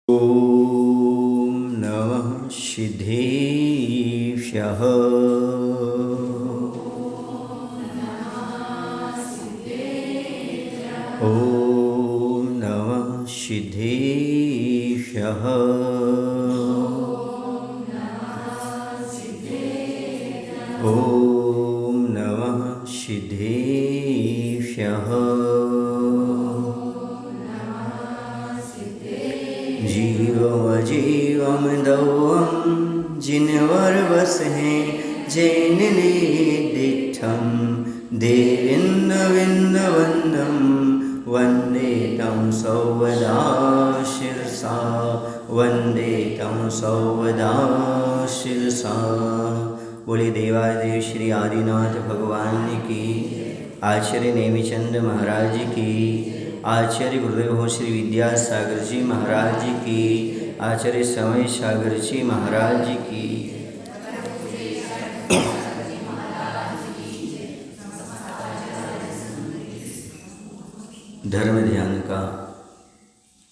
ॐ नमः सिद्धेभ्यः। ॐ नमः सिद्धेभ्यः। ॐ नमः सिद्धेभ्यः। जीवम दौवम जिनवर बस हैं जैनने दिठम देविंदविंदवंदम वंदे तम सौवदा शिरसा वंदे तम सौवदा शिरसा। बोले देवादेव श्री आदिनाथ भगवान की, आचार्य नेमिचंद महाराज की, आचार्य गुरुदेव श्री विद्यासागर जी महाराज की, आचार्य समय सागर जी महाराज की। धर्म ध्यान का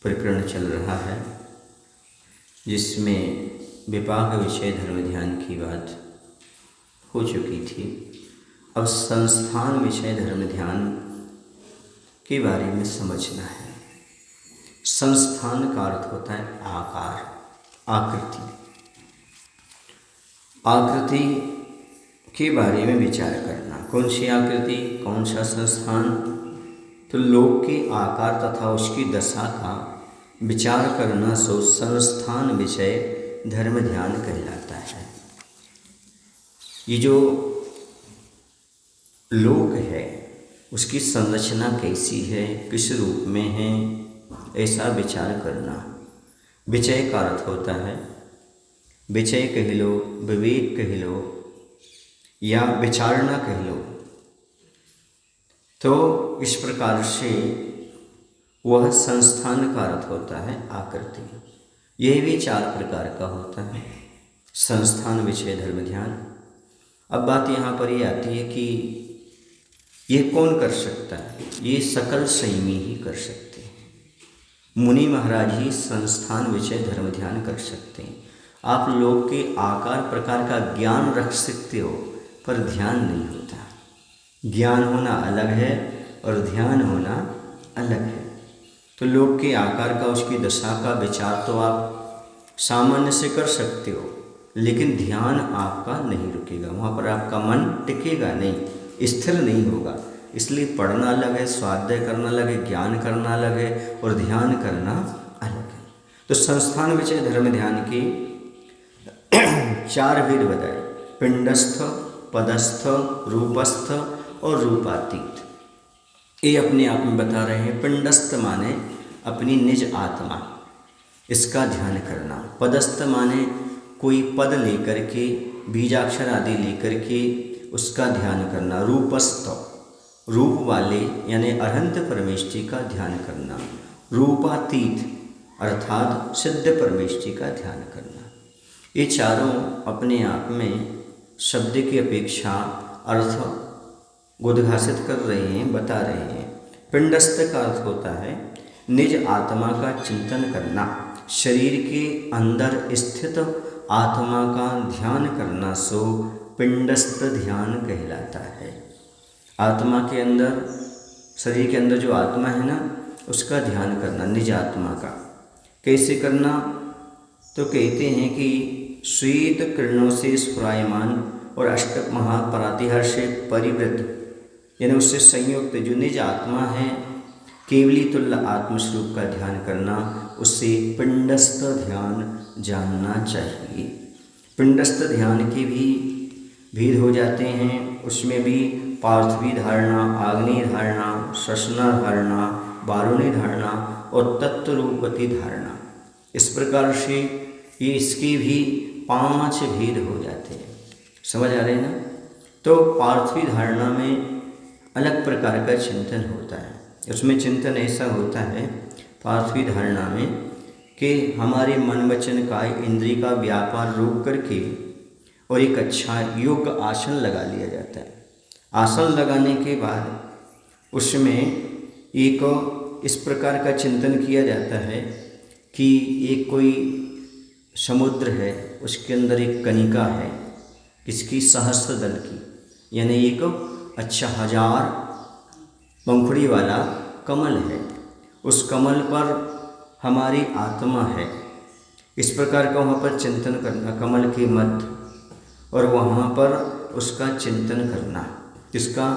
प्रकरण चल रहा है, जिसमें विपाक विषय धर्म ध्यान की बात हो चुकी थी। अब संस्थान विषय धर्म ध्यान के बारे में समझना है। संस्थान का अर्थ होता है आकार, आकृति। आकृति के बारे में विचार करना। कौन सी आकृति, कौन सा संस्थान? तो लोक के आकार तथा उसकी दशा का विचार करना सो संस्थान विषय धर्म ध्यान कहलाता है। ये जो लोक है उसकी संरचना कैसी है, किस रूप में है, ऐसा विचार करना। विचय का अर्थ होता है, विचय कह लो, विवेक कह लो या विचारना कह लो। तो इस प्रकार से वह संस्थान का अर्थ होता है आकृति। यह भी 4 प्रकार का होता है संस्थान विषय धर्म ध्यान। अब बात यहाँ पर ये आती है कि ये कौन कर सकता है? ये सकल संयमी ही कर सकते हैं। मुनि महाराज ही संस्थान विषय धर्म ध्यान कर सकते हैं। आप लोग के आकार प्रकार का ज्ञान रख सकते हो, पर ध्यान नहीं होता। ज्ञान होना अलग है और ध्यान होना अलग है। तो लोग के आकार का, उसकी दशा का विचार तो आप सामान्य से कर सकते हो, लेकिन ध्यान आपका नहीं रुकेगा, वहाँ पर आपका मन टिकेगा नहीं, स्थिर नहीं होगा। इसलिए पढ़ना अलग है, स्वाध्याय करना अलग है, ज्ञान करना अलग है और ध्यान करना अलग है। तो संस्थान विषय धर्म ध्यान की 4 भेद बताए: पिंडस्थ, पदस्थ, रूपस्थ और रूपातीत। ये अपने आप में बता रहे हैं। पिंडस्थ माने अपनी निज आत्मा, इसका ध्यान करना। पदस्थ माने कोई पद लेकर के, बीजाक्षर आदि लेकर के उसका ध्यान करना। रूपस्थ, रूप वाले यानी अनंत परमेष्टि का ध्यान करना। रूपातीत अर्थात सिद्ध परमेष्टि का ध्यान करना। ये चारों अपने आप में शब्द की अपेक्षा अर्थ उद्घाषित कर रहे हैं, बता रहे हैं। पिंडस्थ का अर्थ होता है निज आत्मा का चिंतन करना, शरीर के अंदर स्थित आत्मा का ध्यान करना सो पिंडस्थ ध्यान कहलाता है। आत्मा के अंदर, शरीर के अंदर जो आत्मा है ना, उसका ध्यान करना, निज आत्मा का। कैसे करना? तो कहते हैं कि श्वेत किरणों से स्फुरायमान और अष्टक महापरातिहार से परिवृत, यानी उससे संयुक्त जो निज आत्मा है, केवली तुल्य आत्मस्वरूप का ध्यान करना, उससे पिंडस्थ ध्यान जानना चाहिए। पिंडस्थ ध्यान के भी भेद हो जाते हैं। उसमें भी पार्थवी धारणा, आग्नेय धारणा, श्वसना धारणा, बारुणी धारणा और तत्वरूपति धारणा। इस प्रकार से ये इसके भी 5 भेद हो जाते हैं। समझ आ रहे हैं ना? तो पार्थवी धारणा में अलग प्रकार का चिंतन होता है। उसमें चिंतन ऐसा होता है पार्थवी धारणा में कि हमारे मन वचन काय इंद्रिय का व्यापार रोक करके और एक अच्छा योग्य आसन लगा लिया जाता है। आसन लगाने के बाद उसमें एक इस प्रकार का चिंतन किया जाता है कि एक कोई समुद्र है, उसके अंदर एक कणिका है, किसकी? सहस्त्र दल की, यानी एक 1000 पंखुड़ी वाला कमल है। उस कमल पर हमारी आत्मा है। इस प्रकार का वहाँ पर चिंतन करना, कमल के मध्य, और वहाँ पर उसका चिंतन करना। किसका?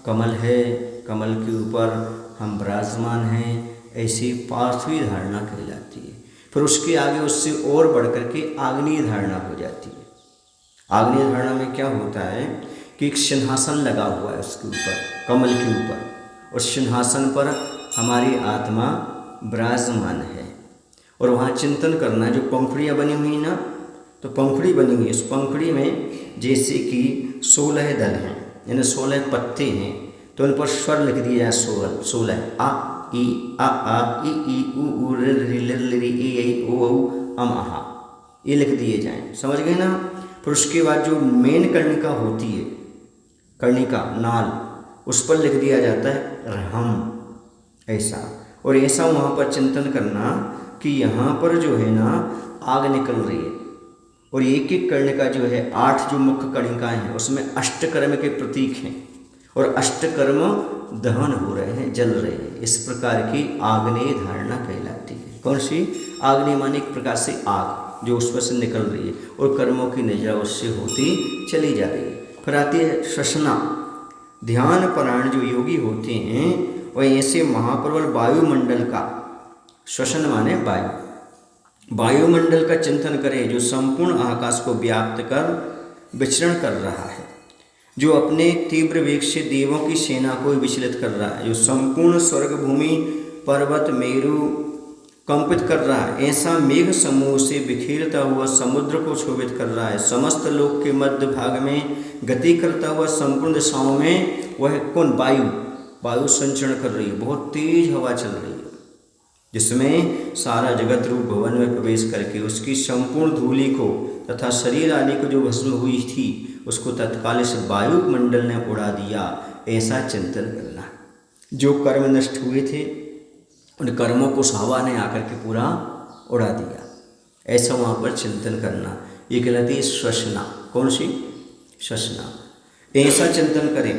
कमल है, कमल के ऊपर हम विराजमान हैं, ऐसी पार्थिवी धारणा कहलाती है। फिर उसके आगे उससे और बढ़ कर के आग्नेय धारणा हो जाती है। आग्नेय धारणा में क्या होता है कि एक सिंहासन लगा हुआ है उसके ऊपर, कमल के ऊपर, और सिंहासन पर हमारी आत्मा विराजमान है। और वहाँ चिंतन करना, जो पंखुड़ियाँ बनी हुई ना, तो पंखुड़ी बनी हुई, उस पंखुड़ी में जैसे कि 16 दल हैं, यानी 16 पत्ते हैं, तो उन पर स्वर लिख दिया जाए 16, आ ई आ ई उ ऋ रि ए ऐ ओ औ अम आहा, ये लिख दिए जाएं। समझ गए ना? फिर उसके बाद जो मेन कर्णिका होती है, कर्णिका नाल, उस पर लिख दिया जाता है रहम, ऐसा। और ऐसा वहाँ पर चिंतन करना कि यहाँ पर जो है ना आग निकल रही है, और एक एक कर्णिका जो है 8 जो मुख्य कर्णिकाएँ हैं उसमें अष्टकर्म के प्रतीक हैं, और अष्टकर्म दहन हो रहे हैं, जल रहे हैं। इस प्रकार की आग्नेय धारणा कहलाती है। कौन सी? आग्नेय माने एक प्रकार से आग जो उसमें से निकल रही है, और कर्मों की निद्रा उससे होती चली जा रही है। फिर आती है श्वसना। ध्यान परायण जो योगी होते हैं वह ऐसे महाप्रबल वायुमंडल का, श्वसन माने वायु, वायुमंडल का चिंतन करे जो संपूर्ण आकाश को व्याप्त कर विचरण कर रहा है, जो अपने तीव्र वेग से देवों की सेना को विचलित कर रहा है, जो संपूर्ण स्वर्ग भूमि पर्वत मेरु कंपित कर रहा है, ऐसा मेघ समूह से बिखेरता हुआ समुद्र को क्षोभित कर रहा है, समस्त लोक के मध्य भाग में गति करता हुआ संपूर्ण दिशाओं में वह कौन? वायु संचरण कर रही है, बहुत तेज हवा चल रही है, जिसमें सारा जगत रूप भवन में प्रवेश करके उसकी संपूर्ण धूलि को तथा शरीर आदि को जो भस्म हुई थी उसको तत्काल इस वायुमंडल ने उड़ा दिया। ऐसा चिंतन करना। जो कर्म नष्ट हुए थे उन कर्मों को हवा ने आकर के पूरा उड़ा दिया, ऐसा वहाँ पर चिंतन करना। ये कहलाती है श्वसना। कौन सी? श्वसना। ऐसा चिंतन करें।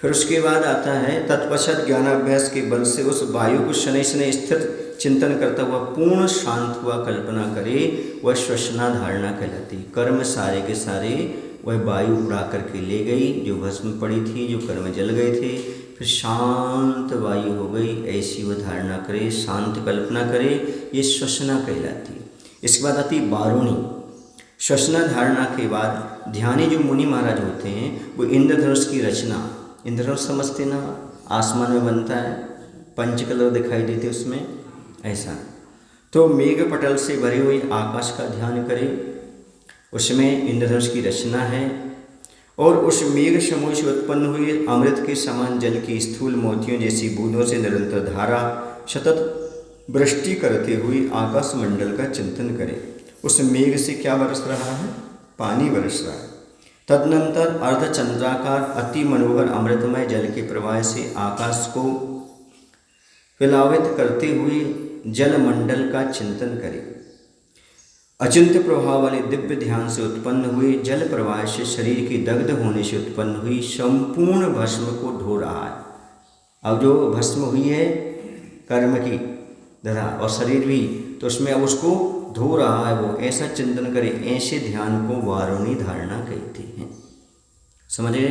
फिर उसके बाद आता है तत्पश्चात ज्ञानाभ्यास के बल से उस वायु को शनै शनै स्थिर चिंतन करता हुआ पूर्ण शांत हुआ कल्पना करे, वह श्वसना धारणा कहलाती। कर्म सारे के सारे वह वायु उड़ा करके ले गई, जो भस्म पड़ी थी, जो कर्म जल गए थे, फिर शांत वायु हो गई, ऐसी वह धारणा करे, शांत कल्पना करे, ये श्वसना कहलाती। इसके बाद आती वारुणी। श्वसना धारणा के बाद ध्यानी जो मुनि महाराज होते हैं वो इंद्रधनुष की रचना, इंद्रधनुष समझते ना, आसमान में बनता है, 5 कलर दिखाई देते उसमें, ऐसा। तो मेघ पटल से भरी हुई आकाश का ध्यान करें, उसमें इंद्रधनुष की रचना है, और उस मेघ समूह से उत्पन्न हुए अमृत के समान जल की स्थूल मोतियों जैसी बूंदों से निरंतर धारा सतत वृष्टि करते हुए आकाश मंडल का चिंतन करें। उस मेघ से क्या बरस रहा है? पानी बरस रहा है। तदनंतर अर्धचंद्राकार अति मनोहर अमृतमय जल के प्रवाह से आकाश को प्लावित करते हुए जल मंडल का चिंतन करें। अचिंत्य प्रभाव वाले दिव्य ध्यान से उत्पन्न हुए जल प्रवाह से शरीर की दग्ध होने से उत्पन्न हुई संपूर्ण भस्म को धो रहा है। अब जो भस्म हुई है कर्म की धरा और शरीर भी, तो उसमें अब उसको धो रहा है वो, ऐसा चिंतन करें। ऐसे ध्यान को वारुणी धारणा कहते हैं। समझे?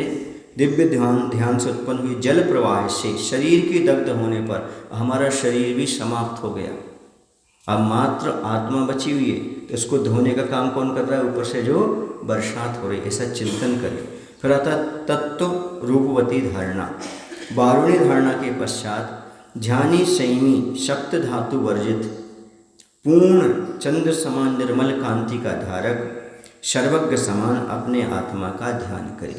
दिव्य ध्यान से उत्पन्न हुई जल प्रवाह से शरीर के दग्ध होने पर हमारा शरीर भी समाप्त हो गया, अब मात्र आत्मा बची हुई है, तो इसको धोने का काम कौन कर रहा है? ऊपर से जो बरसात हो रही है, ऐसा चिंतन करें। फिर आता तत्व रूपवती धारणा। वारुणी धारणा के पश्चात ध्यानी संयमी सप्त धातु वर्जित पूर्ण चंद्र समान निर्मल कांति का धारक सर्वज्ञ समान अपने आत्मा का ध्यान करे।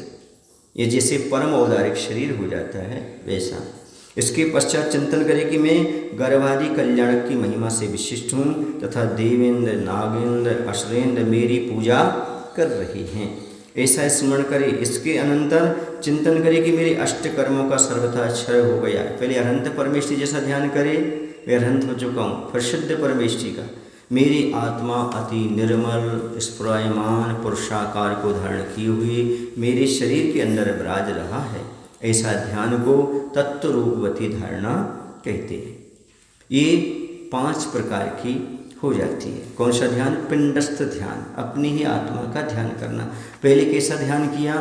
ये जैसे परम औदारिक शरीर हो जाता है वैसा। इसके पश्चात चिंतन करें कि मैं गर्भादि कल्याणक की महिमा से विशिष्ट हूँ तथा देवेंद्र नागेंद्र असुरेंद्र मेरी पूजा कर रहे हैं, ऐसा स्मरण करें। इसके अनंतर चिंतन करें कि मेरे अष्ट कर्मों का सर्वथा क्षय हो गया। पहले अनंत परमेश्वर जैसा ध्यान करें, वे अरहंत हो चुका हूँ। फिर शुद्ध परमेष्टि का, मेरी आत्मा अति निर्मल स्फुरायमान पुरुषाकार को धारण किए हुए मेरे शरीर के अंदर विराज रहा है। ऐसा ध्यान को तत्व रूपवती धारणा कहते हैं। ये 5 प्रकार की हो जाती है। कौन सा ध्यान? पिंडस्थ ध्यान, अपनी ही आत्मा का ध्यान करना। पहले कैसा ध्यान किया?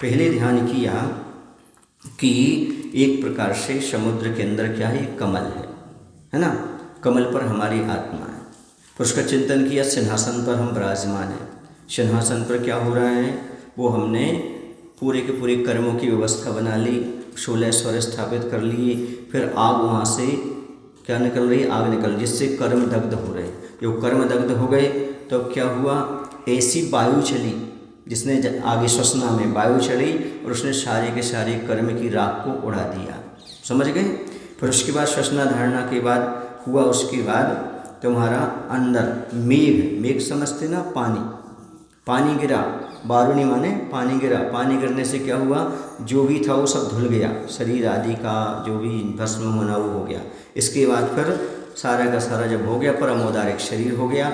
पहले ध्यान किया कि एक प्रकार से समुद्र के अंदर क्या है? कमल है ना? कमल पर हमारी आत्मा है। फिर उसका चिंतन किया, सिंहासन पर हम विराजमान हैं। सिंहासन पर क्या हो रहा है? वो हमने पूरे के पूरे कर्मों की व्यवस्था बना ली, 16 स्वर स्थापित कर लिए। फिर आग वहाँ से क्या निकल रही? आग निकल रही, जिससे कर्म दग्ध हो रहे। जो कर्म दग्ध हो गए तो क्या हुआ? ऐसी वायु चली जिसने आगे श्वसना में वायु चली और उसने सारे के सारे कर्म की राख को उड़ा दिया। समझ गए? फिर उसके बाद श्वसना धारणा के बाद हुआ, उसके बाद तुम्हारा अंदर मेघ समझते ना? पानी गिरा। बारूणी माने पानी गिरा। पानी गिरने से क्या हुआ? जो भी था वो सब धुल गया, शरीर आदि का जो भी भस्म होना वो हो गया। इसके बाद फिर सारा का सारा जब हो गया, परमोदारिक शरीर हो गया।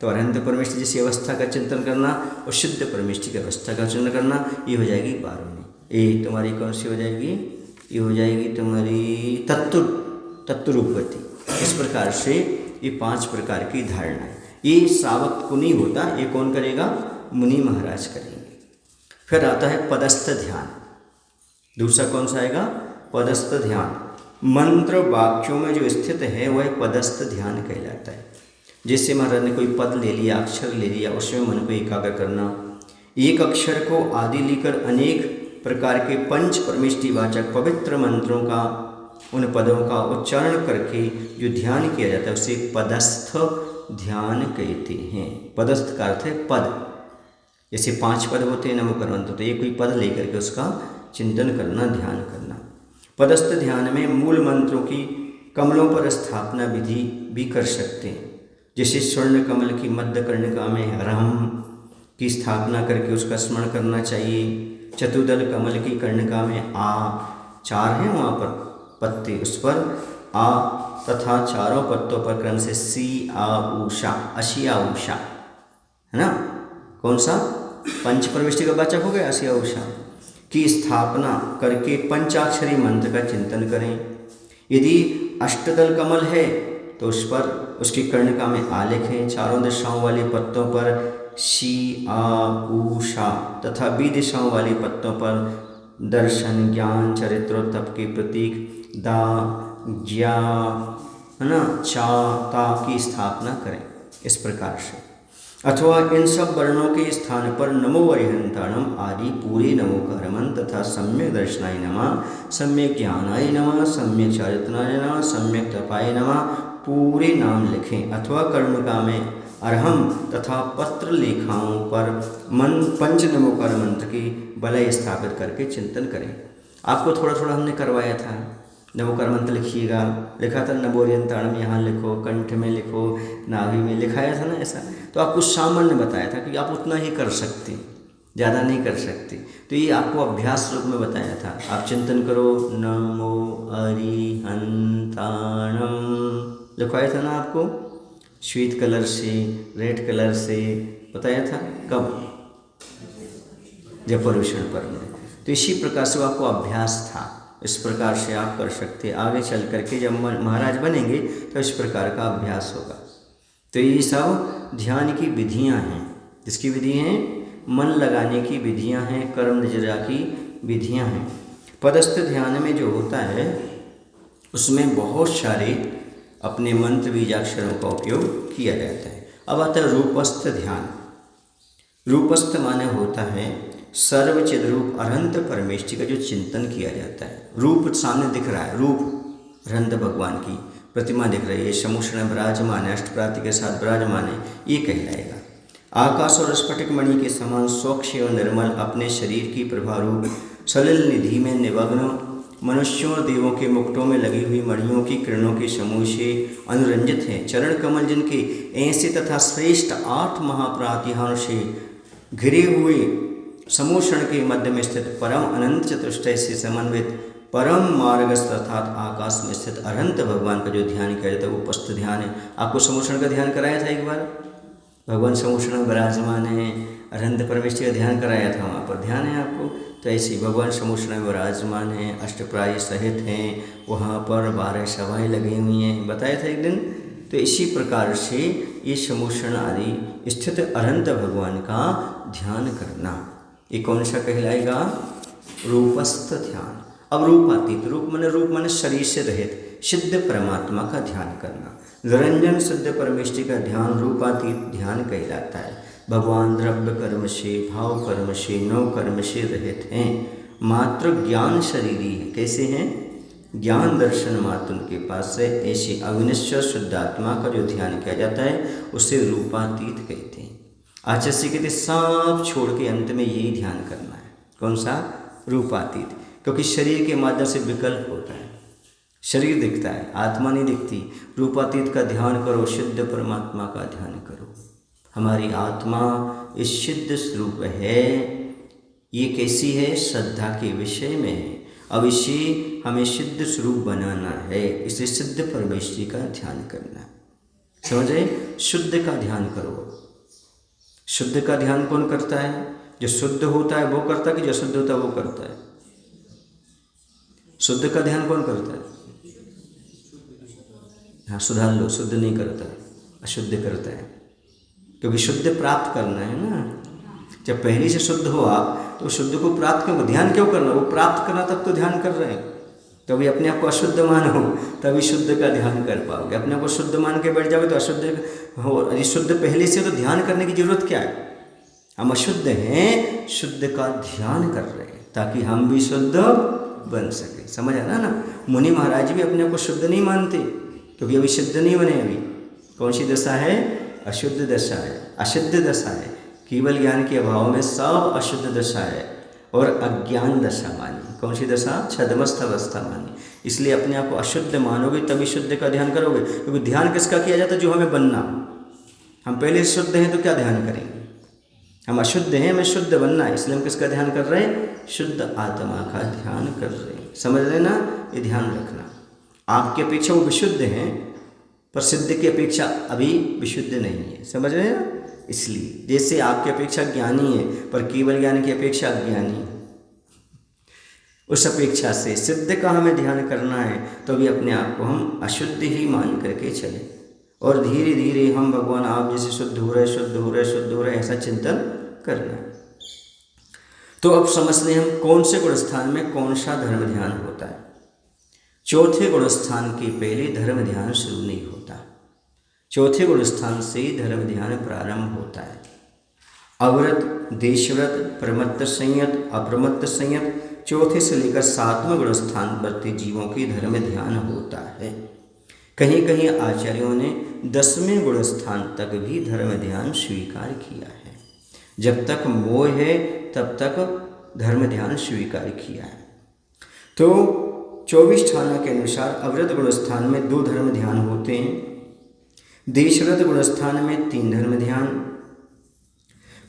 तो अरहंत परमेष्टि जैसी अवस्था का चिंतन करना और शुद्ध परमेष्टि की अवस्था का चिंतन करना, ये हो जाएगी बारूणी। ये तुम्हारी कौन सी हो जाएगी? ये हो जाएगी तुम्हारी तत्व रूपवती। इस प्रकार से ये 5 प्रकार की धारणा है। ये श्रावक को नहीं होता, ये कौन करेगा? मुनि महाराज करेंगे। फिर आता है पदस्थ ध्यान। दूसरा कौन सा आएगा? पदस्थ ध्यान। मंत्र वाक्यों में जो स्थित है वह पदस्थ ध्यान कहलाता है। जैसे महाराज ने कोई पद ले लिया, अक्षर ले लिया, उसमें मन को एकाग्र करना। एक अक्षर को आदि लेकर अनेक प्रकार के पंच परमेष्टिवाचक पवित्र मंत्रों का, उन पदों का उच्चारण करके जो ध्यान किया जाता है उसे पदस्थ ध्यान कहते हैं। पदस्थ का अर्थ है पद। जैसे 5 पद होते हैं नमोकर मंत्र, तो ये कोई पद लेकर के उसका चिंतन करना, ध्यान करना। पदस्थ ध्यान में मूल मंत्रों की कमलों पर स्थापना विधि भी कर सकते हैं। जैसे स्वर्ण कमल की मध्य कर्णिका में रम की स्थापना करके उसका स्मरण करना चाहिए। चतुर्दल कमल की कर्णिका में आ, 4 हैं वहाँ पर पत्ते, उस पर आ तथा चारों पत्तों पर क्रम से सी आ ऊषा, अशिया ऊषा, है ना? कौन सा? पंच परमेष्टि का वाचक हो गया अशिया ऊषा की स्थापना करके पंचाक्षरी मंत्र का चिंतन करें। यदि अष्टदल कमल है तो उस पर उसकी कर्णिका में आ लिखें। चारों दिशाओं वाले पत्तों पर शी आ ऊषा तथा बी दिशाओं वाले पत्तों पर दर्शन, ज्ञान, चरित्र, तप के प्रतीक दा, ज्ञा, है ना, चा, ता की स्थापना करें। इस प्रकार से अथवा इन सब वर्णों के स्थान पर नमो अरिहंताणम आदि पूरे नमोकारमन तथा सम्यक दर्शनाय नमः, सम्यक ज्ञानाय नमः, सम्यक चारित्राय नमः, सम्यक तपाय नमः पूरे नाम लिखें। अथवा कर्णिका में अरहम तथा पत्र लेखाओं पर पंच नमोकार मंत्र की बलय स्थापित करके चिंतन करें। आपको थोड़ा थोड़ा हमने करवाया था। नमोकार मंत्र लिखिएगा, लिखा था नमोरियंताणम, यहाँ लिखो, कंठ में लिखो, नाभि में लिखाया था ना ऐसा। तो आपको सामान्य बताया था कि आप उतना ही कर सकते, ज़्यादा नहीं कर सकते। तो ये आपको अभ्यास रूप में बताया था। आप चिंतन करो, नमो अरिहंताणम लिखवाया था ना आपको, श्वेत कलर से, रेड कलर से बताया था। कब? जब पर्युषण पर्व में। तो इसी प्रकार से आपको अभ्यास था। इस प्रकार से आप कर सकते। आगे चल करके जब महाराज बनेंगे तो इस प्रकार का अभ्यास होगा। तो ये सब ध्यान की विधियां हैं। जिसकी विधि हैं? मन लगाने की विधियां हैं, कर्म निजरा की विधियां हैं। पदस्थ ध्यान में जो होता है उसमें बहुत सारे अपने मंत्र बीजाक्षरों का उपयोग किया जाता है। अब आता है रूपस्थ ध्यान। रूपस्थ माने होता है सर्वचिद रूप अरहंत परमेष्टि का जो चिंतन किया जाता है। रूप सामने दिख रहा है, रूप अरहंत भगवान की प्रतिमा दिख रही है, समूषण विराजमान है, अष्टप्राति के साथ विराजमान है, ये कहलाएगा। आकाश और स्फटिक मणि के समान स्वच्छ एवं निर्मल अपने शरीर की प्रभारूप सलिल निधि में निमग्न मनुष्यों और देवों के मुकुटों में लगी हुई मणियों की किरणों के समूह से अनुरंजित हैं। चरण कमल जिनके ऐसे तथा श्रेष्ठ 8 महाप्रातिहारों से घिरे हुए समूषण के मध्य में स्थित परम अनंत चतुष्टय से समन्वित परम मार्गस्थ अर्थात आकाश में स्थित अनंत भगवान का जो ध्यान किया जाता है वो उपस्थ ध्यान है। आपको समूषण का ध्यान कराया था एक बार, भगवान समूषण में विराजमान है, अनंत परमेश्वर का ध्यान कराया था, वहाँ पर ध्यान है आपको। तो ऐसे ही भगवान समूषण में विराजमान हैं, अष्टप्राय सहित हैं, वहाँ पर 12 सभाएँ लगी हुई हैं, बताया था एक दिन। तो इसी प्रकार से ये समूषण आदि स्थित अनंत भगवान का ध्यान करना, ये कौन सा कहलाएगा? रूपस्थ ध्यान। अब रूपातीत, रूप माने शरीर से रहित सिद्ध परमात्मा का ध्यान करना, निरंजन सिद्ध परमेश्वर का ध्यान रूपातीत ध्यान कहलाता है। भगवान द्रव्य कर्म से, भाव कर्म से, नव कर्म से रहित हैं, मात्र ज्ञान शरीरी है। कैसे हैं? ज्ञान दर्शन मात्र उनके पास है। ऐसी अविनश्वर शुद्धात्मा का जो ध्यान किया जाता है उसे रूपातीत कहते हैं। आचार्य से कहते सब छोड़ के अंत में यही ध्यान करना है। कौन सा? रूपातीत। क्योंकि शरीर के माध्यम से विकल्प होता है, शरीर दिखता है, आत्मा नहीं दिखती। रूपातीत का ध्यान करो, शुद्ध परमात्मा का ध्यान करो। हमारी आत्मा इस सिद्ध स्वरूप है। ये कैसी है? श्रद्धा के विषय में है। अब इसे हमें सिद्ध स्वरूप बनाना है, इसे सिद्ध परमेश्वर का ध्यान करना। समझ रहे? शुद्ध का ध्यान करो। शुद्ध का ध्यान कौन करता है? जो शुद्ध होता है वो करता है कि जो शुद्ध होता है वो करता है? शुद्ध का ध्यान कौन करता है? हाँ, सुधार लो, शुद्ध नहीं करता, अशुद्ध करता है। क्योंकि शुद्ध प्राप्त करना है ना। जब पहले से शुद्ध हो आप तो शुद्ध को प्राप्त क्यों, ध्यान क्यों करना? वो प्राप्त करना तब तो ध्यान कर रहे हैं। तभी अपने आप को अशुद्ध मानो, तभी शुद्ध का ध्यान कर पाओगे। अपने आप को शुद्ध मान के बैठ जाओगे तो अशुद्ध हो। यदि शुद्ध पहले से तो ध्यान करने की जरूरत क्या है? हम अशुद्ध हैं, शुद्ध का ध्यान कर रहे हैं ताकि हम भी शुद्ध बन सके। समझ आ रहा ना? मुनि महाराज भी अपने आप को शुद्ध नहीं मानते क्योंकि अभी सिद्ध नहीं बने। अभी कौन सी दशा है? अशुद्ध दशा है, असिद्ध दशा है। केवल ज्ञान के अभाव में सब अशुद्ध दशा है और अज्ञान दशा मानी। कौन सी दशा? छद्मस्थ अवस्था मानी। इसलिए अपने आप को अशुद्ध मानोगे तभी शुद्ध का ध्यान करोगे। क्योंकि ध्यान किसका किया जाता है? जो हमें बनना। हम पहले शुद्ध हैं तो क्या ध्यान करेंगे? हम अशुद्ध हैं, हमें शुद्ध बनना है, इसलिए हम किसका ध्यान कर रहे हैं? शुद्ध आत्मा का ध्यान कर रहे हैं। समझ रहे ना? ये ध्यान रखना। आपकी अपेक्षा वो विशुद्ध हैं पर सिद्ध की अपेक्षा अभी विशुद्ध नहीं है। समझ रहे हैं ना? इसलिए जैसे आपकी अपेक्षा ज्ञानी है पर केवल ज्ञान की अपेक्षा अज्ञानी है, उस अपेक्षा से सिद्ध का हमें ध्यान करना है तो भी अपने आप को हम अशुद्ध ही मान करके चले और धीरे धीरे हम भगवान आप जैसे शुद्ध हो रहे, शुद्ध हो रहे, शुद्ध हो रहे, ऐसा चिंतन करना है। तो अब समझते हैं हम कौन से गुण स्थान में कौन सा धर्म ध्यान होता है। चौथे गुण स्थान के पहले धर्म ध्यान शुरू नहीं होता। चौथे गुण स्थान से धर्म ध्यान प्रारंभ होता है। अव्रत, देशव्रत, प्रमत्त संयत, अप्रमत्त संयत, चौथे से लेकर 7वें गुण स्थान पर जीवों की धर्म ध्यान होता है। कहीं कहीं आचार्यों ने 10वें गुण स्थान तक भी धर्म ध्यान स्वीकार किया है। जब तक मोह है तब तक धर्म ध्यान स्वीकार किया है। तो 24 ठाना के अनुसार अव्रत गुण स्थान में 2 धर्म ध्यान होते हैं, देशव्रत गुण स्थान में 3 धर्म ध्यान,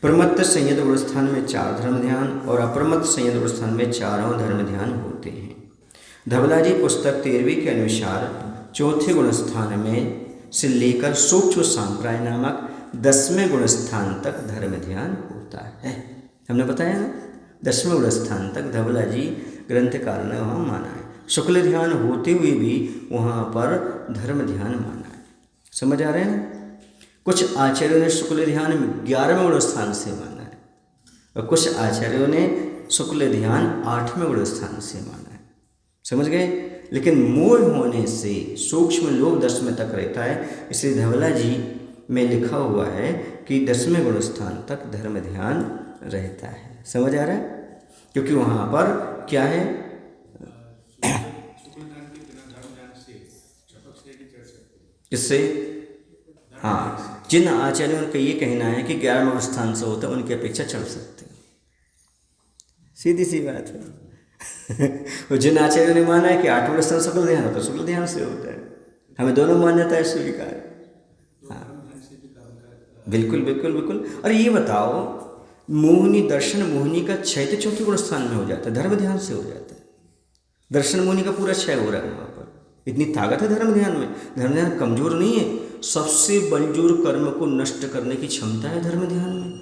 प्रमत्त संयत गुण स्थान में 4 धर्म ध्यान और अप्रमत्त संयत गुण स्थान में 4 धर्म ध्यान होते हैं। धवला जी पुस्तक 13वीं के अनुसार चौथे गुण स्थान में से लेकर सूक्ष्म सांप्राय नामक 10वें गुण स्थान तक धर्म ध्यान होता है। हमने बताया ना, 10वें गुण स्थान तक धवला जी ग्रंथकार ने वहाँ माना है। शुक्ल ध्यान होते हुए भी वहाँ पर धर्म ध्यान माना है। समझ आ रहे हैं? कुछ आचार्यों ने शुक्ल ध्यान 11वें गुण स्थान से माना है और कुछ आचार्यों ने शुक्ल ध्यान 8वें गुण स्थान से माना है। समझ गए? लेकिन मोह होने से सूक्ष्म लोक 10वें तक रहता है, इसलिए धवला जी में लिखा हुआ है कि 10वें गुण स्थान तक धर्म ध्यान रहता है। समझ आ रहा है? क्योंकि वहाँ पर क्या है, इससे हाँ, जिन आचार्यों का ये कहना है कि 11वें स्थान से होता है उनकी अपेक्षा चढ़ सकते हैं। सीधी सी बात है। और जिन आचार्यों ने माना है कि 8वें स्थान शुक्ल ध्यान होता है, शुक्ल ध्यान से होता है। हमें दोनों मान्यता है स्वीकार। हाँ, बिल्कुल बिल्कुल बिल्कुल। और ये बताओ, मोहिनी दर्शन, मोहिनी का क्षय तो चौथे गुण स्थान में हो जाता है, धर्म ध्यान से हो जाता है। दर्शन मुनि का पूरा क्षय हो रहा है वहाँ पर। इतनी ताकत है धर्म ध्यान में। धर्म ध्यान कमजोर नहीं है, सबसे बलजोर कर्म को नष्ट करने की क्षमता है धर्म ध्यान में।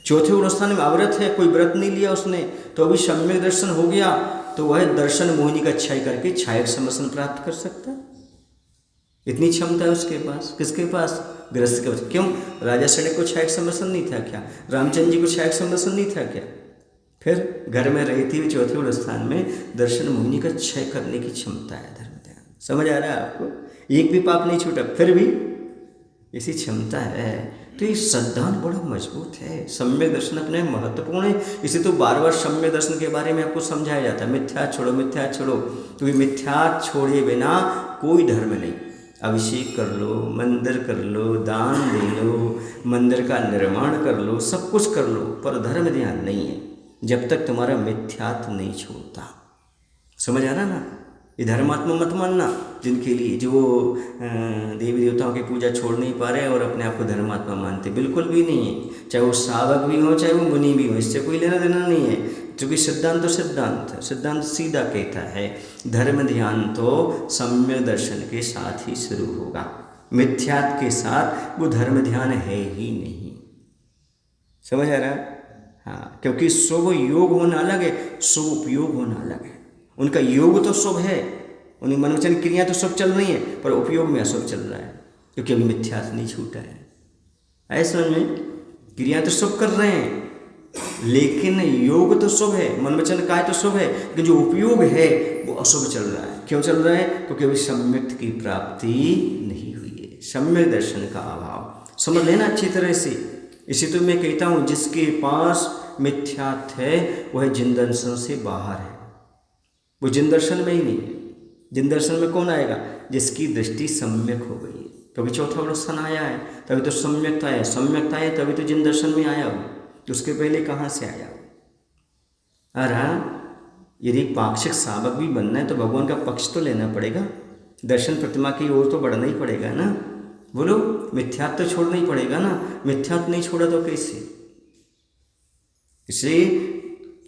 चौथे गुण स्थान में अव्रत है, कोई व्रत नहीं लिया उसने, तो अभी सम्यक दर्शन हो गया तो वह दर्शन मोहिनी का क्षय करके छायक समर्शन प्राप्त कर सकता है। इतनी क्षमता है उसके पास। किसके पास? गृहस्थ के पास। क्यों? राजा सैनिक को छायक समर्शन नहीं था क्या? रामचंद्र जी को छायक समर्शन नहीं था क्या? फिर घर में रहती हुई चौथे गुण स्थान में दर्शन मोहिनी का क्षय करने की क्षमता है धर्म ध्यान। समझ आ रहा है आपको? एक भी पाप नहीं छूटा, फिर भी ऐसी क्षमता है। तो ये सिद्धांत बड़ा मजबूत है। सम्यक दर्शन अपने महत्वपूर्ण है। इसे तो बार बार सम्यक दर्शन के बारे में आपको समझाया जाता है, मिथ्या छोड़ो मिथ्या छोड़ो। तो ये मिथ्या छोड़े बिना कोई धर्म नहीं। अभिषेक कर लो, मंदिर कर लो, दान दे लो, मंदिर का निर्माण कर लो, सब कुछ कर लो, पर धर्म ध्यान नहीं है जब तक तुम्हारा मिथ्यात्व नहीं छोड़ता। समझ आ रहा ना? ये धर्मात्मा मत मानना जिनके लिए जो देवी देवताओं की पूजा छोड़ नहीं पा रहे और अपने आप को धर्मात्मा मानते, बिल्कुल भी नहीं है। चाहे वो सावक भी हो, चाहे वो मुनि भी हो, इससे कोई लेना देना नहीं है। क्योंकि सिद्धांत तो सिद्धांत है। सिद्धांत सीधा कहता है धर्म ध्यान तो सम्यक दर्शन के साथ ही शुरू होगा, मिथ्यात्व के साथ वो धर्म ध्यान है ही नहीं। समझ आ रहा है? हाँ, क्योंकि शुभ योग होना अलग है, शुभ उपयोग होना अलग है। उनका योग तो शुभ है, उनकी मनोवचन क्रिया तो शुभ चल रही है, पर उपयोग में अशुभ चल रहा है, क्योंकि अभी मिथ्यात्व नहीं छूटा है। ऐसा समझ में? क्रिया तो शुभ कर रहे हैं, लेकिन योग तो शुभ है, मनोवचन काय तो शुभ है, लेकिन जो उपयोग है वो अशुभ चल रहा है। क्यों चल रहा है? क्योंकि अभी सम्यक की प्राप्ति नहीं हुई है, सम्यक दर्शन का अभाव। समझ लेना अच्छी तरह से। इसी तो मैं कहता हूँ जिसके पास मिथ्यात्व है वह जिन दर्शन से बाहर है, वो जिन दर्शन में ही नहीं है। जिन दर्शन में कौन आएगा? जिसकी दृष्टि सम्यक हो गई है। क्योंकि चौथा गुण स्थान आया है तभी तो सम्यकता है, सम्यकता है तभी तो जिन दर्शन में आया हो। तो उसके पहले कहाँ से आया हो? अरे यदि पाक्षिक सावक भी बनना है तो भगवान का पक्ष तो लेना पड़ेगा, दर्शन प्रतिमा की ओर तो बढ़ना ही पड़ेगा ना। बोलो, मिथ्यात्व तो छोड़ना ही पड़ेगा ना। मिथ्यात्व नहीं छोड़ा तो कैसे? इसलिए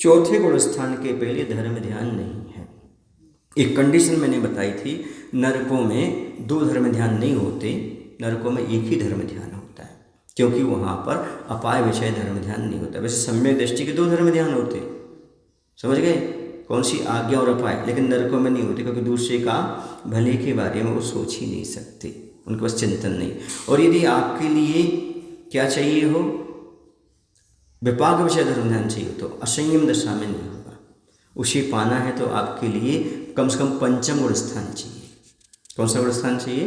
चौथे गुण स्थान के पहले धर्म ध्यान नहीं है। एक कंडीशन मैंने बताई थी, नरकों में दो धर्म ध्यान नहीं होते, नरकों में एक ही धर्म ध्यान होता है, क्योंकि वहाँ पर अपाय विषय धर्म ध्यान नहीं होता। वैसे सम्यक दृष्टि के दो धर्म ध्यान होते, समझ गए? कौन सी? आज्ञा और अपाय। लेकिन नरकों में नहीं होते, क्योंकि दूसरे का भले के बारे में वो सोच ही नहीं सकते, उनके पास चिंतन नहीं। और यदि आपके लिए क्या चाहिए हो, विपाक विषय धर्म ध्यान चाहिए, तो असंयम दशा में नहीं होगा। उसे पाना है तो आपके लिए कम से कम पंचम गुण स्थान चाहिए। कौन सा गुण स्थान चाहिए?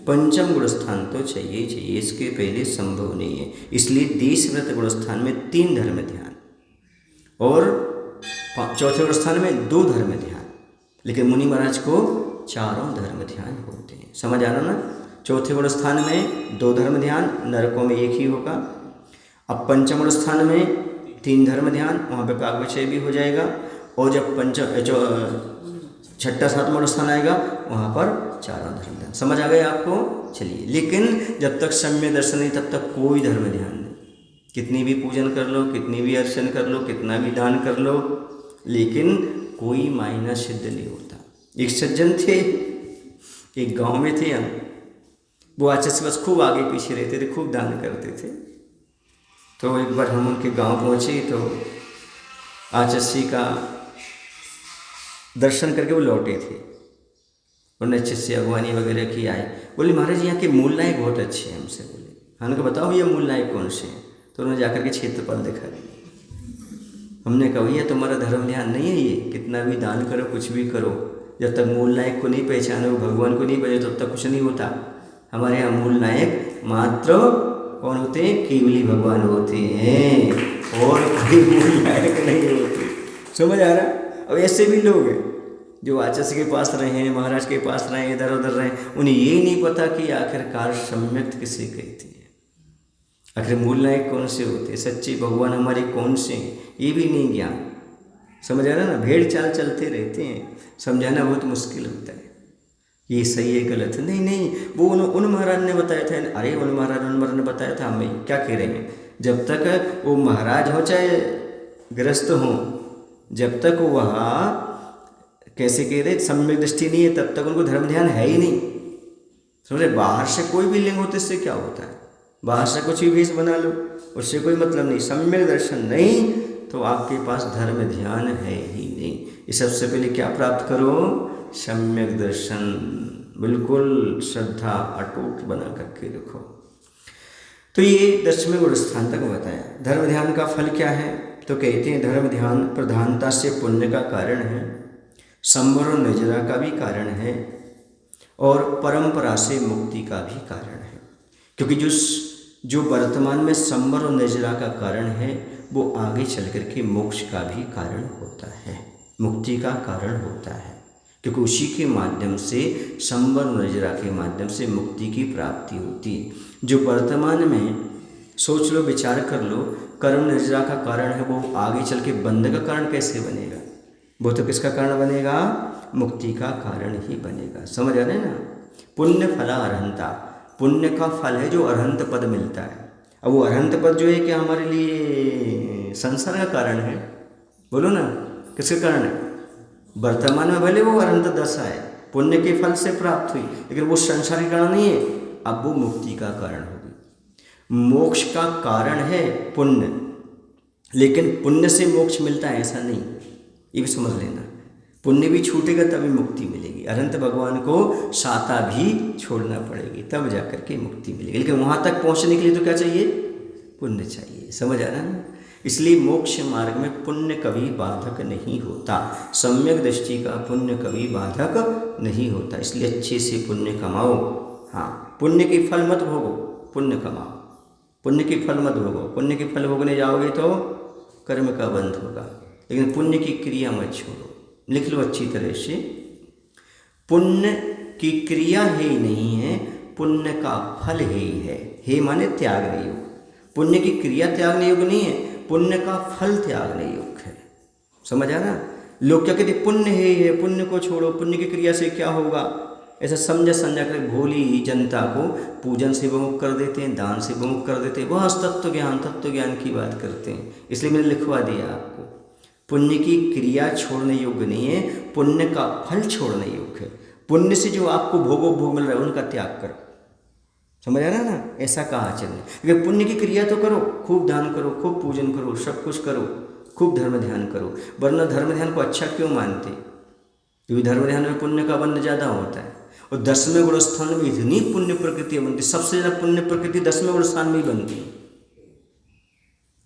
पंचम गुण स्थान तो चाहिए चाहिए, इसके पहले संभव नहीं है। इसलिए देशव्रत गुण स्थान में 3 धर्म ध्यान और चौथे गुण स्थान में 2 धर्म ध्यान, लेकिन मुनि महाराज को 4 धर्म ध्यान होते हैं। समझ आ रहा ना? चौथे गुण स्थान में 2 धर्म ध्यान, नरकों में 1 ही होगा। अब पंचम गुण स्थान में 3 धर्म ध्यान, वहाँ पे पाक विषय भी हो जाएगा। और जब छठा सातवां गुण स्थान आएगा वहाँ पर 4 धर्म ध्यान। समझ आ गया आपको? चलिए, लेकिन जब तक सम्यक दर्शन नहीं तब तक कोई धर्म ध्यान नहीं। कितनी भी पूजन कर लो, कितनी भी अर्चन कर लो, कितना भी दान कर लो, लेकिन कोई मायना सिद्ध नहीं होता। एक सज्जन थे, एक गांव में थे हम, वो आचार्य से बस खूब आगे पीछे रहते थे, खूब दान करते थे। तो एक बार हम उनके गांव पहुंचे तो आचार्य का दर्शन करके वो लौटे थे। उन्होंने अच्छे से अगवानी वगैरह की। आए, बोले महाराज यहाँ के मूल नायक बहुत अच्छे हैं। हमसे बोले, हमने कहा बताओ भैया मूल नायक कौन से हैं? तो उन्होंने जाकर के क्षेत्रफल दिखा दिया। हमने कहा भैया तुम्हारा धर्म ध्यान नहीं है, ये कितना भी दान करो, कुछ भी करो, जब तक मूल नायक को नहीं पहचानो, भगवान को नहीं पहचानो, तब तक कुछ नहीं होता। हमारे यहाँ मूल नायक मात्र कौन होते हैं? केवली भगवान होते हैं, और कोई मूल नायक नहीं होते। समझ आ रहा? अब ऐसे भी लोग हैं जो आचार्य के पास रहे हैं, महाराज के पास रहे हैं, इधर उधर रहे, उन्हें ये नहीं पता कि आखिरकार सम्यक किसे कहते हैं, आखिर मूल नायक कौन से होते हैं, सच्चे भगवान हमारे कौन से हैं, ये भी नहीं ज्ञान। समझ आ रहा ना? भेड़ चाल चलते रहते हैं, समझाना बहुत मुश्किल होता है, ये सही है गलत है। नहीं नहीं, वो उन महाराज ने बताया था। अरे उन महाराज ने बताया था, हमें क्या कह रहे हैं? जब तक वो महाराज हो चाहे गृहस्थ हो, जब तक वह कैसे कह रहे, सम्यक दृष्टि नहीं है तब तक उनको धर्म ध्यान है ही नहीं। समझ रहे, बाहर से कोई भी लिंग होते इससे क्या होता है, बाहर से कुछ भी भेष बना लो उससे कोई मतलब नहीं। सम्यक दर्शन नहीं तो आपके पास धर्म ध्यान है ही नहीं। ये सबसे पहले क्या प्राप्त करो, सम्यक दर्शन, बिल्कुल श्रद्धा अटूट बना करके रखो। तो ये 10वें गुण स्थान तक बताया। धर्म ध्यान का फल क्या है, तो कहते हैं धर्म ध्यान प्रधानता से पुण्य का कारण है, संवर और निर्जरा का भी कारण है, और परंपरा से मुक्ति का भी कारण है। क्योंकि जो वर्तमान में संवर और निर्जरा का कारण है वो आगे चल कर के मोक्ष का भी कारण होता है, मुक्ति का कारण होता है। क्योंकि उसी के माध्यम से, संवर और निर्जरा के माध्यम से मुक्ति की प्राप्ति होती है। जो वर्तमान में सोच लो, विचार कर लो, कर्म निर्जरा का कारण है, वो आगे चल के बंध का कारण कैसे बनेगा, वो तो किसका कारण बनेगा, मुक्ति का कारण ही बनेगा। समझ आ रहे ना। पुण्य फला अरहंता, पुण्य का फल है जो अरहंत पद मिलता है। अब वो अरहंत पद जो है क्या हमारे लिए संसार का कारण है, बोलो ना, किसके कारण है, वर्तमान में भले वो अरहंत दशा है, पुण्य के फल से प्राप्त हुई, लेकिन वो संसार के कारण नहीं है, अब वो मुक्ति का कारण होगी। मोक्ष का कारण है पुण्य, लेकिन पुण्य से मोक्ष मिलता है ऐसा नहीं, ये भी समझ लेना। पुण्य भी छूटेगा तभी मुक्ति मिलेगी। अनंत भगवान को साता भी छोड़ना पड़ेगी तब जाकर के मुक्ति मिलेगी, लेकिन वहाँ तक पहुँचने के लिए तो क्या चाहिए, पुण्य चाहिए। समझ आ रहा है ना। इसलिए मोक्ष मार्ग में पुण्य कभी बाधक नहीं होता, सम्यक दृष्टि का पुण्य कभी बाधक नहीं होता। इसलिए अच्छे से पुण्य कमाओ। हाँ, पुण्य के फल मत भोगो, पुण्य कमाओ, पुण्य के फल मत भोगो। पुण्य के फल भोगने जाओगे तो कर्म का बंध होगा, लेकिन पुण्य की क्रिया मत छोड़ो। लिख लो अच्छी तरह से, पुण्य की क्रिया है ही नहीं है, पुण्य का फल है ही है। हे माने त्यागने योग, पुण्य की क्रिया त्यागने योग नहीं है, पुण्य का फल त्यागने योग है। समझ आ रहा। लोग क्या कहते, पुण्य है, पुण्य को छोड़ो, पुण्य की क्रिया से क्या होगा, ऐसा समझा कर भोली जनता को पूजन से विमुख कर देते हैं, दान से विमुख कर देते हैं, बस तत्व ज्ञान की बात करते हैं। इसलिए मैंने लिखवा दिया आपको, पुण्य की क्रिया छोड़ने योग्य नहीं है, पुण्य का फल छोड़ने योग्य है। पुण्य से जो आपको भोग मिल रहा है उनका त्याग करो। समझ आ रहा है ना, ऐसा कहा आचरण। लेकिन पुण्य की क्रिया तो करो, खूब दान करो, खूब पूजन करो, सब कुछ करो, खूब धर्म ध्यान करो। वरना धर्म ध्यान को अच्छा क्यों मानते, क्योंकि धर्म ध्यान में पुण्य का बंध ज़्यादा होता है। और 10वें गुण स्थान में इतनी पुण्य प्रकृति बनती, सबसे ज़्यादा पुण्य प्रकृति 10वें गुण स्थान में ही बनती है।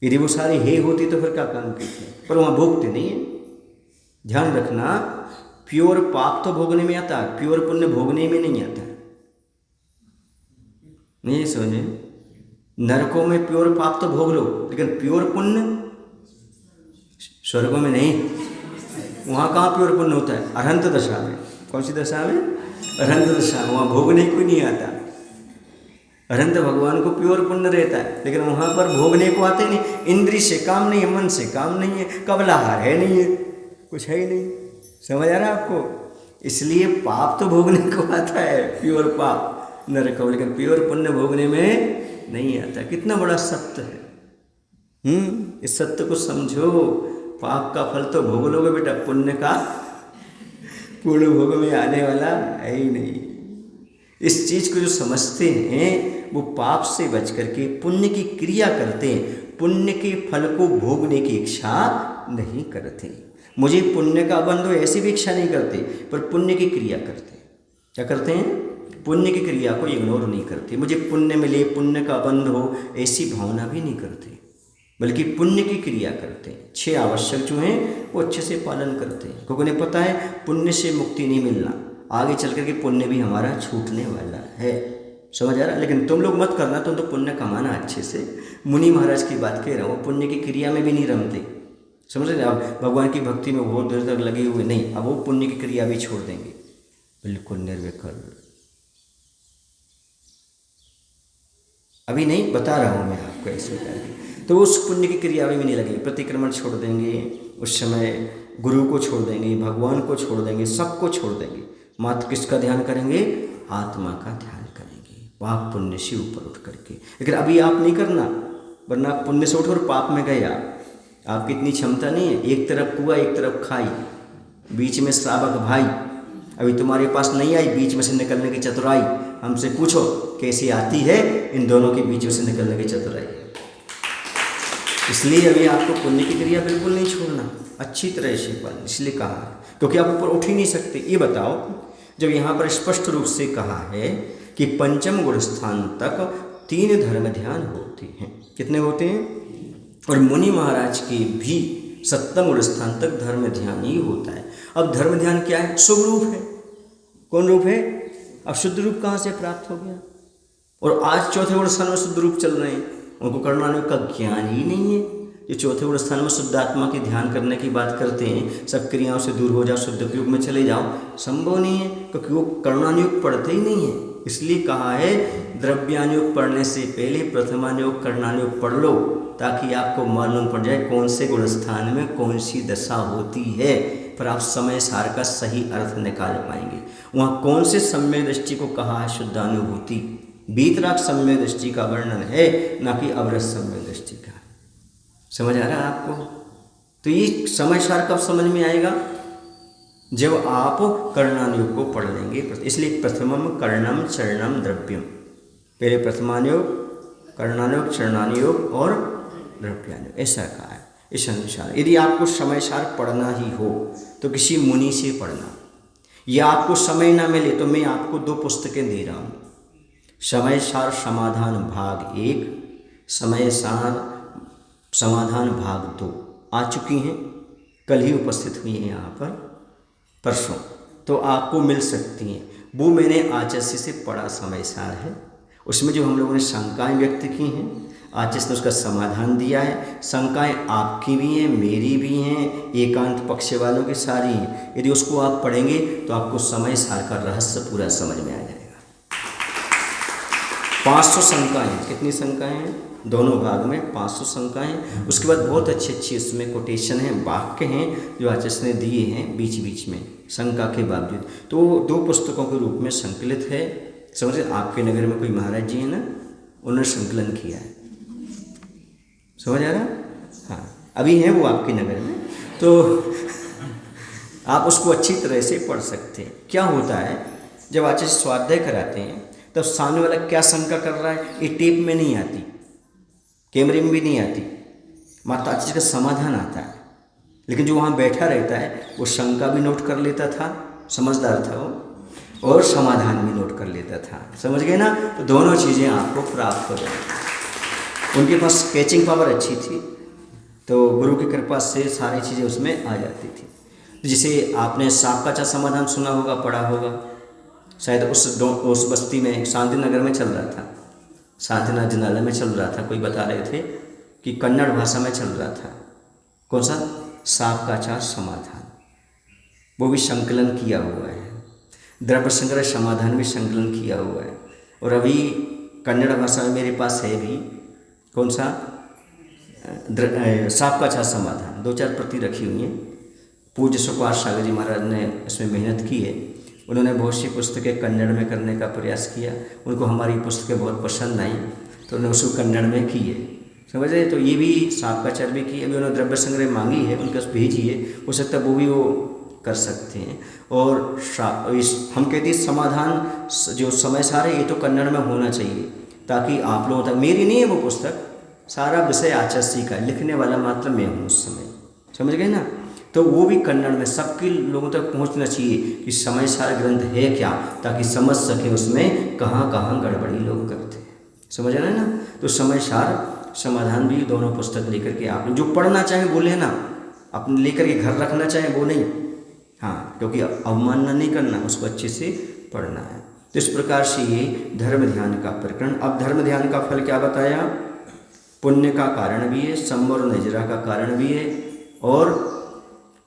यदि वो सारी हे होती तो फिर क्या काम की थी, पर वहाँ भोगते नहीं है। ध्यान रखना, प्योर पाप तो भोगने में आता है, प्योर पुण्य भोगने में नहीं आता। नहीं समझे, नरकों में प्योर पाप तो भोग लो, लेकिन प्योर पुण्य स्वर्गों में नहीं। वहाँ कहाँ प्योर पुण्य होता है, अरहंत दशा में। कौन सी दशा में, अरहंत दशा, वहाँ भोगने कोई नहीं आता। अरहंत भगवान को प्योर पुण्य रहता है, लेकिन वहाँ पर भोगने को आते नहीं। इंद्रिय से काम नहीं है, मन से काम नहीं है, कबलाहार है नहीं है, कुछ है ही नहीं। समझ आ रहा है आपको। इसलिए पाप तो भोगने को आता है, प्योर पाप नरक, लेकिन प्योर पुण्य भोगने में नहीं आता। कितना बड़ा सत्य है। इस सत्य को समझो। पाप का फल तो भोग लोगे बेटा, पुण्य का पूर्ण भोग में आने वाला है ही नहीं। इस चीज को जो समझते हैं वो पाप से बच करके पुण्य की क्रिया करते हैं, पुण्य के फल को भोगने की इच्छा नहीं करते। मुझे पुण्य का बंध हो ऐसी भी इच्छा नहीं करते, पर पुण्य की क्रिया करते। क्या करते हैं, पुण्य की क्रिया को इग्नोर नहीं करते। मुझे पुण्य मिले, पुण्य का बंध हो, ऐसी भावना भी नहीं करते, बल्कि पुण्य की क्रिया करते हैं। 6 आवश्यक जो हैं वो अच्छे से पालन करते हैं, क्योंकि उन्हें पता है पुण्य से मुक्ति नहीं मिलना, आगे चल कर के पुण्य भी हमारा छूटने वाला है। समझ आ रहा है। लेकिन तुम लोग मत करना, तुम तो पुण्य कमाना अच्छे से। मुनि महाराज की बात कह रहा हूँ, पुण्य की क्रिया में भी नहीं रमते। समझ रहे, अब भगवान की भक्ति में बहुत देर तक लगे हुए नहीं, अब वो पुण्य की क्रिया भी छोड़ देंगे, बिल्कुल निर्विकल्प। अभी नहीं बता रहा हूँ मैं आपको ऐसे करके। तो उस पुण्य की क्रिया में भी नहीं लगेगी, प्रतिक्रमण छोड़ देंगे, उस समय गुरु को छोड़ देंगे, भगवान को छोड़ देंगे, सबको छोड़ देंगे। मात्र किसका ध्यान करेंगे, आत्मा का ध्यान करेंगे, पाप पुण्य से ऊपर उठ करके। लेकिन अभी आप नहीं करना, वरना पुण्य से उठकर पाप में गए आपकी इतनी क्षमता नहीं है। एक तरफ कुआ एक तरफ खाई, बीच में श्रावक भाई, अभी तुम्हारे पास नहीं आई, बीच में से निकलने की चतुराई, हमसे पूछो कैसी आती है इन दोनों के बीच में से निकलने की चतुराई। इसलिए अभी आपको पुण्य की क्रिया बिल्कुल नहीं छोड़ना, अच्छी तरह से पालना, इसलिए कहा है, क्योंकि आप ऊपर उठ ही नहीं सकते। ये बताओ, जब यहाँ पर स्पष्ट रूप से कहा है कि पंचम गुण स्थान तक 3 धर्म ध्यान होते हैं, कितने होते हैं? और मुनि महाराज के भी 7वें गुण स्थान तक धर्म ध्यान ही होता है। अब धर्म ध्यान क्या है? शुभ रूप है। कौन रूप है? अब शुद्ध रूप कहाँ से प्राप्त हो गया? और आज चौथे गुण स्थान में शुद्ध रूप चल रहे हैं, उनको कर्णानुयोग का ज्ञान ही नहीं है। जो चौथे गुण स्थान में शुद्ध आत्मा की ध्यान करने की बात करते हैं, सब क्रियाओं से दूर हो जाओ, शुद्ध युग में चले जाओ, संभव नहीं है, क्योंकि वो कर्णानुयोग पढ़ते ही नहीं है। इसलिए कहा है द्रव्यानुयोग पढ़ने से पहले प्रथमानुयोग कर्णानुयोग पढ़ लो, ताकि आपको मालूम पड़ जाए कौन से गुण स्थान में कौन सी दशा होती है, पर आप समय सार का सही अर्थ निकाल पाएंगे। वहाँ कौन से सम्यक दृष्टि को कहा है शुद्धानुभूति, वीतराग सम्यक दृष्टि का वर्णन है, ना कि अवरस सम्यक दृष्टि का। समझ आ रहा है आपको? तो ये समय सार कब समझ में आएगा? जब आप कर्णानुयोग को पढ़ लेंगे। इसलिए प्रथमम कर्णम चरणम द्रव्यम, पहले प्रथमानुयोग, कर्णानुयोग, चरणानुयोग और द्रव्यानुयोग, ऐसा कहा है इस अनुसार। यदि आपको समय सार पढ़ना ही हो तो किसी मुनि से पढ़ना, या आपको समय ना मिले तो मैं आपको 2 पुस्तकें दे रहा हूँ, समय सार समाधान भाग 1, समय सार समाधान भाग 2 आ चुकी हैं, कल ही उपस्थित हुई हैं यहाँ पर, परसों, तो आपको मिल सकती हैं। वो मैंने आचार्य से पढ़ा समय सार है, उसमें जो हम लोगों ने शंकाएं व्यक्त की हैं, आचार्य ने उसका समाधान दिया है। शंकाएं आपकी भी हैं, मेरी भी हैं, एकांत पक्ष वालों की सारी हैं। यदि उसको आप पढ़ेंगे तो आपको समय सार का रहस्य पूरा समझ में आ जाएगा। 500 शंकाएँ, कितनी शंकाएँ हैं? दोनों भाग में 500 शंकाएँ। उसके बाद बहुत अच्छी अच्छी इसमें कोटेशन हैं, वाक्य हैं जो आचार्य ने दिए हैं बीच बीच में शंका के बावजूद। तो 2 पुस्तकों के रूप में संकलित है। समझे? आपके नगर में कोई महाराज जी हैं ना, उन्होंने संकलन किया है। समझ आ रहा? हाँ, अभी हैं वो आपके नगर में, तो आप उसको अच्छी तरह से पढ़ सकते हैं। क्या होता है, जब आचार्य स्वाध्याय कराते हैं तब सामने वाला क्या शंका कर रहा है, ये टेप में नहीं आती, कैमरे में भी नहीं आती, माता आचार्य का समाधान आता है। लेकिन जो वहाँ बैठा रहता है वो शंका भी नोट कर लेता था, समझदार था वो, और समाधान भी नोट कर लेता था। समझ गए ना? तो दोनों चीज़ें आपको प्राप्त हो जाएंगी। उनके पास कैचिंग पावर अच्छी थी, तो गुरु की कृपा से सारी चीज़ें उसमें आ जाती थी। जिसे आपने सांप का चा समाधान सुना होगा, पढ़ा होगा शायद, उस बस्ती में शांति नगर में चल रहा था, शांतिनाथ जिनालय में चल रहा था। कोई बता रहे थे कि कन्नड़ भाषा में चल रहा था। कौन सा? सांप का चार समाधान, वो भी संकलन किया हुआ है। द्रव्य संग्रह समाधान भी संकलन किया हुआ है। और अभी कन्नड़ भाषा में मेरे पास है भी, कौन सा? सांप का चार समाधान, 2-4 प्रति रखी हुई हैं। पूज्य सुखवास सागर जी महाराज ने इसमें मेहनत की है। उन्होंने बहुत सी पुस्तकें कन्नड़ में करने का प्रयास किया, उनको हमारी पुस्तकें बहुत पसंद आई तो उन्होंने उसको कन्नड़ में की है। समझ रहे? तो ये भी सांप का चार भी की। अभी उन्होंने द्रव्य संग्रह मांगी है, उनके पास भेजिए, हो सकता है वो भी वो कर सकते हैं। और हम कहते हैं समाधान जो समय सारे ये तो कन्नड़ में होना चाहिए, ताकि आप लोगों तक, मेरी नहीं है वो पुस्तक, सारा विषय आचार्य का, लिखने वाला मात्र मैं हूँ उस समय। समझ गए ना? तो वो भी कन्नड़ में सबके लोगों तक पहुंचना चाहिए कि समय सार ग्रंथ है क्या, ताकि समझ सके उसमें कहाँ कहाँ गड़बड़ी लोग करते हैं। समझ रहे हैं ना? तो समय सार समाधान भी दोनों पुस्तक लेकर के आप जो पढ़ना चाहे वो लेना, अपने लेकर के घर रखना चाहे वो नहीं, हाँ, क्योंकि अवमानना नहीं करना, उसको अच्छे से पढ़ना है। तो इस प्रकार से ये धर्म ध्यान का प्रकरण। अब धर्म ध्यान का फल क्या बताया? पुण्य का कारण भी है, संवर नजरा का कारण भी है, और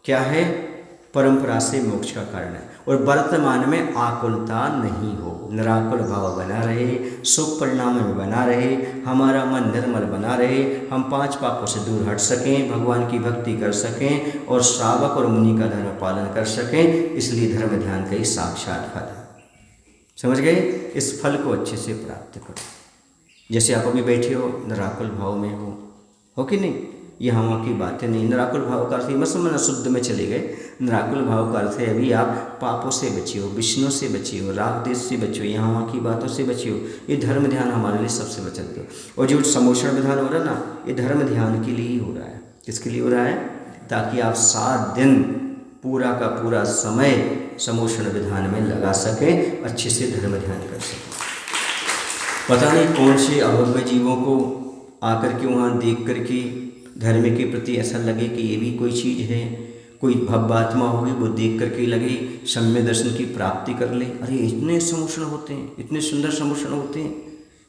क्या है? परंपरा से मोक्ष का कारण है। और वर्तमान में आकुलता नहीं हो, निराकुल भाव बना रहे, सुख परिणाम में बना रहे, हमारा मन निर्मल बना रहे, हम 5 पापों से दूर हट सकें, भगवान की भक्ति कर सकें और श्रावक और मुनि का धर्म पालन कर सकें। इसलिए धर्म ध्यान का ही साक्षात फल है। समझ गए? इस फल को अच्छे से प्राप्त करो। जैसे आप अभी बैठे हो, निराकुल भाव में हो कि नहीं? यहाँ वहाँ की बातें नहीं। निराकुल भाव का अर्थ ये मत समझना शुद्ध में चले गए। निराकुल भाव का अर्थ है अभी आप पापों से बचे हो, विष्णु से बचे हो, राग देश से बचे हो, यहाँ वहाँ की बातों से बचे हो। ये धर्म ध्यान हमारे लिए सबसे बचत दो। और जो समोषण विधान हो रहा है ना, ये धर्म ध्यान के लिए ही हो रहा है। किसके लिए हो रहा है? ताकि आप 7 दिन पूरा का पूरा समय समोषण विधान में लगा सकें, अच्छे से धर्म ध्यान कर सकें। पता नहीं कौन से अभव्य जीवों को आकर के वहाँ देख करके धर्म के प्रति ऐसा लगे कि ये भी कोई चीज़ है, कोई भव्य आत्मा होगी, वो देख करके लगे सम्य दर्शन की प्राप्ति कर ले। अरे इतने समोषण होते हैं, इतने सुंदर समोषण होते हैं,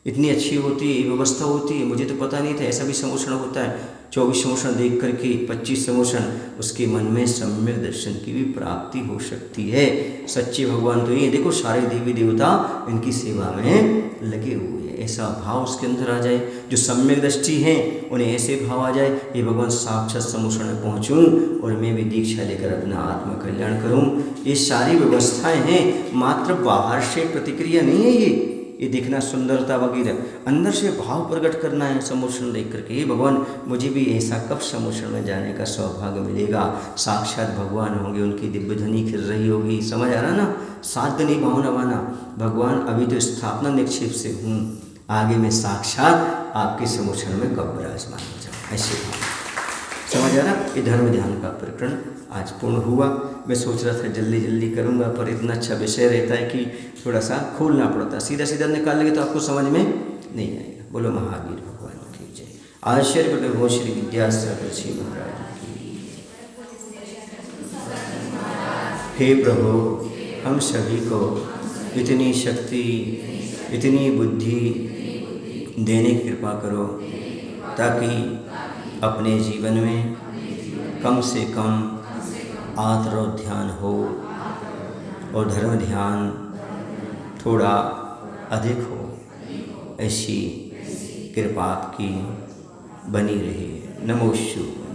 इतनी अच्छी होती है, व्यवस्था होती है, मुझे तो पता नहीं था ऐसा भी समोषण होता है। 24 समोषण देख करके 25 समोषण उसके मन में सम्यक दर्शन की भी प्राप्ति हो सकती है। सच्चे भगवान तो ये देखो सारे देवी देवता इनकी सेवा में लगे हुए हैं। ऐसा भाव उसके अंदर आ जाए, जो सम्यक दृष्टि हैं उन्हें ऐसे भाव आ जाए, ये भगवान साक्षात समोषण में पहुँचूँ और मैं भी दीक्षा लेकर अपना आत्म कल्याण करूँ। ये सारी व्यवस्थाएँ हैं, मात्र बाहर से प्रतिक्रिया नहीं है ये देखना सुंदरता वगैरह, अंदर से भाव प्रकट करना है समोषण देख करके। ये भगवान मुझे भी ऐसा कब समोषण में जाने का सौभाग्य मिलेगा, साक्षात भगवान होंगे, उनकी दिव्य ध्वनि खिल रही होगी। समझ आ रहा ना? 7 दिन ही भावना बना भगवान, अभी तो स्थापना निक्षेप से हूँ, आगे मैं साक्षात आपके समोषण में कब विराजमान हो जाऊँ, ऐसे भाव। समझ आ रहा? ये धर्म ध्यान का प्रकरण आज पूर्ण हुआ। मैं सोच रहा था जल्दी जल्दी करूँगा, पर इतना अच्छा विषय रहता है कि थोड़ा सा खोलना पड़ता है। सीधा सीधा निकाल लेंगे तो आपको समझ में नहीं आएगा। बोलो महावीर भगवान की जय। आचार्य प्रभु श्री विद्यासागर जी महाराज की। हे प्रभु, हम सभी को इतनी शक्ति, इतनी बुद्धि देने की कृपा करो ताकि अपने जीवन में कम से कम आत्म ध्यान हो और धर्म ध्यान थोड़ा अधिक हो। ऐसी कृपा आपकी बनी रहे। नमो शिवाय।